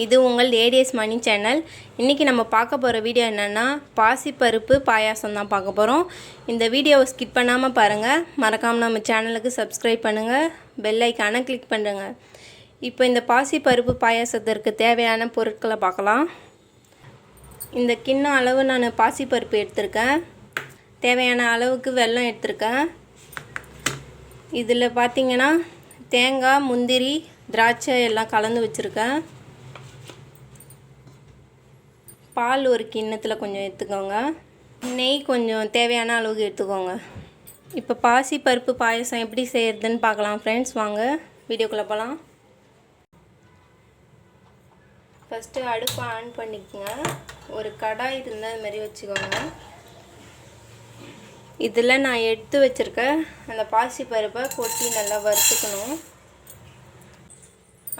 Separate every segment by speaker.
Speaker 1: இது உங்கள் a.d.s மணி channel. இன்றைக்கி நம்ம பார்க்க போகிற வீடியோ என்னென்னா பாசி பருப்பு பாயாசம் தான் பார்க்க போகிறோம். இந்த வீடியோவை ஸ்கிப் பண்ணாமல் பாருங்கள். மறக்காமல் நம்ம சேனலுக்கு சப்ஸ்கிரைப் பண்ணுங்கள், பெல் ஐக்கானை கிளிக் பண்ணுங்கள். இப்போ இந்த பாசி பருப்பு பாயாசத்திற்கு தேவையான பொருட்களை பார்க்கலாம். இந்த கிண்ணம் அளவு நான் பாசி பருப்பு எடுத்திருக்கேன். தேவையான அளவுக்கு வெல்லம் எடுத்திருக்கேன். இதில் பார்த்திங்கன்னா தேங்காய், முந்திரி, திராட்சை எல்லாம் கலந்து வச்சுருக்கேன். பால் ஒரு கிண்ணத்தில் கொஞ்சம் எடுத்துக்கோங்க. நெய் கொஞ்சம் தேவையான அளவுக்கு எடுத்துக்கோங்க. இப்போ பாசி பருப்பு பாயசம் எப்படி செய்கிறதுன்னு பார்க்கலாம் ஃப்ரெண்ட்ஸ். வாங்க வீடியோக்குள்ளே போகலாம். ஃபஸ்ட்டு அடுப்பை ஆன் பண்ணிக்கோங்க. ஒரு கடாய் இருந்தால் அது மாதிரி வச்சுக்கோங்க. இதில் நான் எடுத்து வச்சுருக்க அந்த பாசி பருப்பை கொட்டி நல்லா வறுத்துக்கணும்.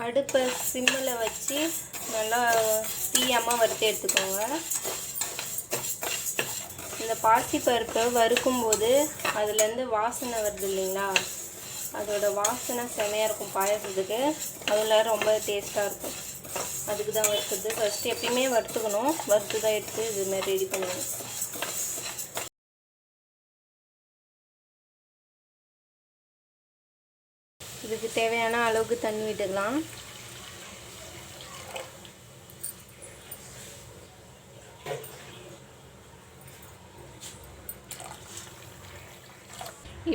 Speaker 1: அடுப்பை சிம்மில் வச்சு நல்லா தீயாமல் வறுத்து எடுத்துக்கோங்க. இந்த பாசி பருப்பை வறுக்கும்போது அதுலேருந்து வாசனை வருது இல்லைங்களா, அதோட வாசனை செமையாக இருக்கும் பாயாசத்துக்கு. அதில் ரொம்ப டேஸ்ட்டாக இருக்கும். அதுக்கு தான் வறுக்குது. ஃபஸ்ட்டு எப்பயுமே வறுத்துக்கணும். வறுத்து தான் எடுத்து இதுமாதிரி ரெடி பண்ணுவேன். இதுக்கு தேவையான அளவுக்கு தண்ணி விட்டுக்கலாம்.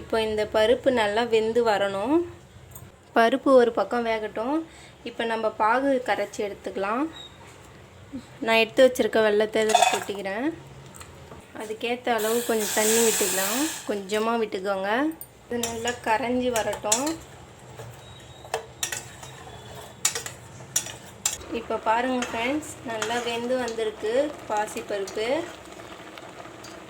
Speaker 1: இப்போ இந்த பருப்பு நல்லா வெந்து வரணும். பருப்பு ஒரு பக்கம் வேகட்டும். இப்போ நம்ம பாகு கரைச்சி எடுத்துக்கலாம். நான் எடுத்து வச்சுருக்க வெல்லத்தை இதில் கொட்டிக்கிறேன். அதுக்கேற்ற அளவு கொஞ்சம் தண்ணி விட்டுக்கலாம். கொஞ்சமாக விட்டுக்கோங்க. இது நல்லா கரைஞ்சி வரட்டும். இப்போ பாருங்கள் ஃப்ரெண்ட்ஸ், நல்லா வெந்து வந்திருக்கு பாசி பருப்பு.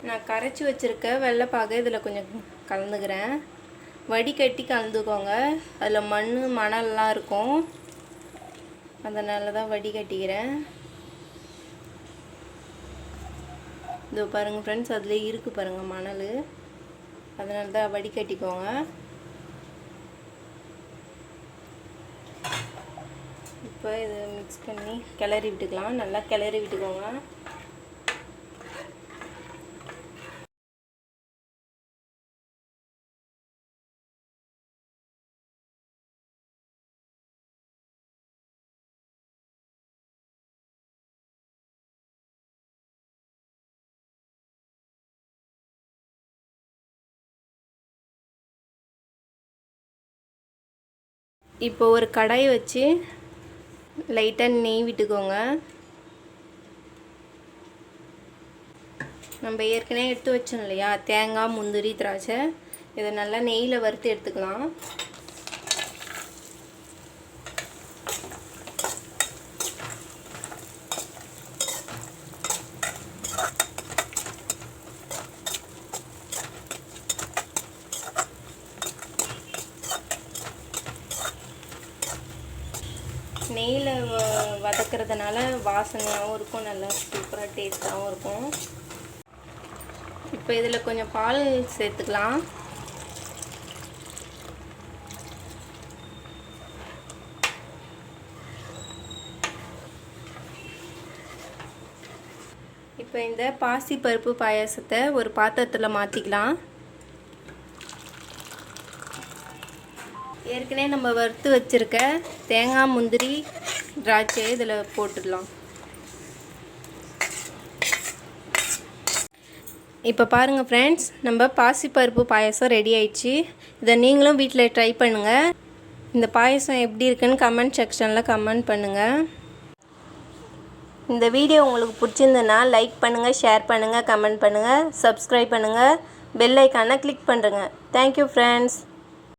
Speaker 1: நான் கரைச்சி வச்சுருக்க வெள்ளைப்பாகு இதில் கொஞ்சம் கலந்துக்கிறேன். வடிகட்டி கலந்துக்கோங்க. அதில் மணல்லாம் இருக்கும், அதனால தான் வடிகட்டிக்கிறேன். இதோ பாருங்கள் ஃப்ரெண்ட்ஸ், அதில் இருக்குது பாருங்கள் மணல், அதனால தான் வடிகட்டிக்கோங்க. இப்போ இதை மிக்ஸ் பண்ணி கிளறி விட்டுக்கலாம். நல்லா கிளறி விட்டுக்கோங்க. இப்போ ஒரு கடாய் வச்சு லைட்டாக நெய் விட்டுக்கோங்க. நம்ம ஏற்கனவே எடுத்து வச்சோம் இல்லையா தேங்காய், முந்திரி, திராட்சை, இதை நல்லா நெய்யில் வறுத்து எடுத்துக்கலாம். நெய்யில் வதக்கிறதுனால வாசனையாகவும் இருக்கும், நல்லா சூப்பராக டேஸ்ட்டாகவும் இருக்கும். இப்போ இதில் கொஞ்சம் பால் சேர்த்துக்கலாம். இப்போ இந்த பாசி பருப்பு பாயாசத்தை ஒரு பாத்திரத்தில் மாற்றிக்கலாம். ஏற்கனவே நம்ம வறுத்து வச்சுருக்க தேங்காய், முந்திரி, திராட்சை இதில் போட்டுடலாம். இப்போ பாருங்கள் ஃப்ரெண்ட்ஸ், நம்ம பாசிப்பருப்பு பாயாசம் ரெடி ஆயிடுச்சு. இதை நீங்களும் வீட்டில் ட்ரை பண்ணுங்கள். இந்த பாயாசம் எப்படி இருக்குன்னு கமெண்ட் செக்ஷனில் கமெண்ட் பண்ணுங்கள். இந்த வீடியோ உங்களுக்கு பிடிச்சிருந்ததுன்னா லைக் பண்ணுங்கள், ஷேர் பண்ணுங்கள், கமெண்ட் பண்ணுங்கள், சப்ஸ்கிரைப் பண்ணுங்கள், பெல் ஐக்கானை கிளிக் பண்ணுறேங்க. Thank you friends.